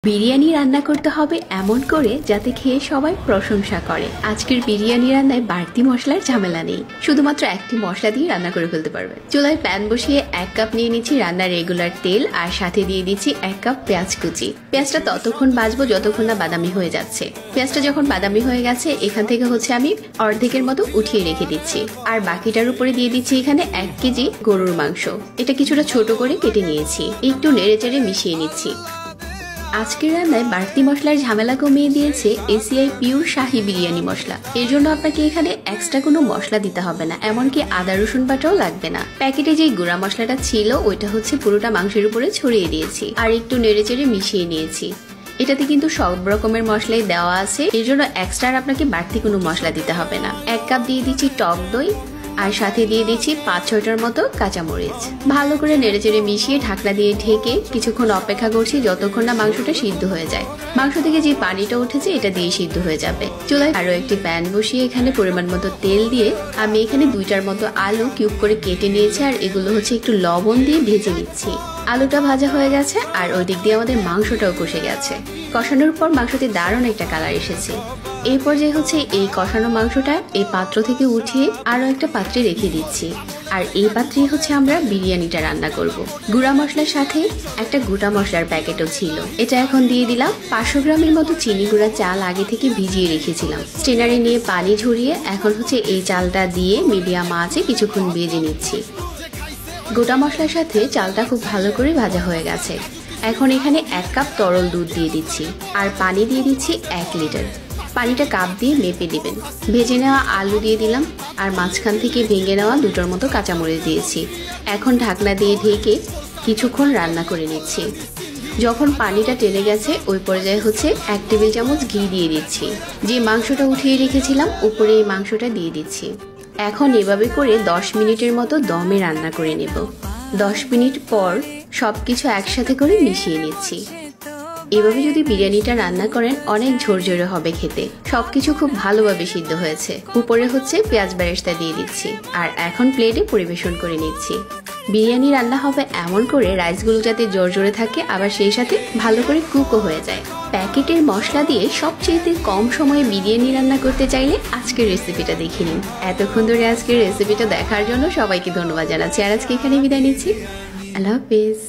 বিরিয়ানি রান্না করতে হবে এমন করে যাতে খেয়ে সবাই প্রশংসা করে। আজকের বিরিয়ানি রান্নায় বাড়তি মশলার ঝামেলা নেই, শুধুমাত্র একটি মশলা দিয়ে রান্না করে ফেলতে পারবে। চুলায় প্যান বসিয়ে 1 কাপ নিয়ে নিচ্ছি রান্নার রেগুলার তেল, আর সাথে দিয়ে দিচ্ছি 1 কাপ পেঁয়াজ কুচি। পেঁয়াজটা ততক্ষণ ভাজবো যতক্ষণ না বাদামি হয়ে যাচ্ছে। পেঁয়াজটা যখন বাদামি হয়ে গেছে, এখান থেকে আমি অর্ধেকের মতো উঠিয়ে রেখে দিচ্ছি, আর বাকিটার উপরে দিয়ে দিচ্ছি এখানে 1 কেজি গরুর মাংস। এটা কিছুটা ছোট করে কেটে নিয়েছি, একটু নেড়েচেড়ে মিশিয়ে নিচ্ছি। আজকের রান্নায় বাড়তি মশলার ঝামেলা কমিয়ে দিয়েছে এসিআই পিওর শাহী বিরিয়ানি মশলা। এর জন্য আপনাকে এখানে এক্সট্রা কোনো মশলা দিতে হবে না, এমনকি আদা রসুন বাটাও লাগবে না। প্যাকেটে যে গুঁড়া মশলাটা ছিল ওইটা পুরোটা মাংসের উপরে ছড়িয়ে দিয়েছি, আর একটু নেড়েচেড়ে মিশিয়ে নিয়েছি। এটাতে কিন্তু সব রকমের মশলাই দেওয়া আছে, এর জন্য এক্সট্রা আপনাকে বাড়তি কোনো মশলা দিতে হবে না। 1 কাপ দিয়ে দিচ্ছি টক দই, আর সাথে দিয়ে দিচ্ছি 5-6টার মতো কাঁচামরিচ। ভালো করে নেড়েচেড়ে মিশিয়ে ঢাকনা দিয়ে ঢেকে কিছুক্ষণ অপেক্ষা করছি যতক্ষণ না মাংসটা সিদ্ধ হয়ে যায়। মাংস থেকে যে পানিটা উঠেছে এটা দিয়ে সিদ্ধ হয়ে যাবে। চুলায় আরো একটি প্যান বসিয়ে এখানে পরিমাণ মতো তেল দিয়ে আমি এখানে 2টার মতো আলু কিউব করে কেটে নিয়েছি, আর এগুলো একটু লবণ দিয়ে ভেজে নিচ্ছি। আলুটা ভাজা হয়ে গেছে, আর ওই দিক দিয়ে আমাদের মাংসটাও কষে গেছে। কষানোর পর মাংসতে দারুণ একটা কালার এসেছে। এই পর্যায়ে এই কষানো মাংসটা এই পাত্র থেকে উঠিয়ে আরো একটা পাত্রে রেখে দিচ্ছি, আর এই পাত্রেই আমরা বিরিয়ানিটা রান্না করব। গুঁড়া মশলার সাথে একটা গোটা মশলার প্যাকেটও ছিল, এটা এখন দিয়ে দিলাম। 500 গ্রামের মতো চিনি গুঁড়া চাল আগে থেকে ভিজিয়ে রেখেছিলাম, স্ট্রেনারে নিয়ে পানি ঝরিয়ে এখন এই চালটা দিয়ে মিডিয়াম আঁচে কিছুক্ষণ ভেজে নিচ্ছি। গোটা মশলার সাথে চালটা খুব ভালো করে ভাজা হয়ে গেছে। এখন এখানে 1 কাপ তরল দুধ দিয়ে দিচ্ছি, আর পানি দিয়ে দিচ্ছি 1 লিটার। পানিটা কাপ দিয়ে মেপে দিবেন। ভেজে নেওয়া আলু দিয়ে দিলাম, আর মাঝখান থেকে ভেঙে নেওয়া 2টার মতো কাঁচামরিচ দিয়েছি। এখন ঢাকনা দিয়ে ঢেকে কিছুক্ষণ রান্না করে নিচ্ছি। যখন পানিটা টেনে গেছে ওই পর্যায়ে 1 টেবিল চামচ ঘি দিয়ে দিচ্ছি। যে মাংসটা উঠিয়ে রেখেছিলাম উপরে এই মাংসটা দিয়ে দিচ্ছি। এখন এভাবে করে 10 মিনিটের মতো দমে রান্না করে নেব। 10 মিনিট পর সবকিছু একসাথে করে মিশিয়ে নিচ্ছি। এভাবে যদি বিরিয়ানিটা রান্না করেন অনেক ঝরঝরে হবে খেতে। সবকিছু খুব ভালোভাবে সিদ্ধ হয়েছে। উপরে পেঁয়াজ বেরেস্তা দিয়ে দিচ্ছি, আর এখন প্লেটে পরিবেশন করে নিচ্ছি। বিরিয়ানি রান্না হবে এমন করে রাইসগুলো যাতে জোরজোরে থাকে, আবার সেই সাথে ভালো করে কুকও হয়ে যায়। প্যাকেটের মশলা দিয়ে সবচেয়ে কম সময়ে বিরিয়ানি রান্না করতে চাইলে আজকের রেসিপিটা দেখে নিন। এতক্ষণ ধরে আজকের রেসিপিটা দেখার জন্য সবাইকে ধন্যবাদ জানাচ্ছি, আর আজকে এখানে বিদায় নিচ্ছি। আল্লাহ হাফেজ।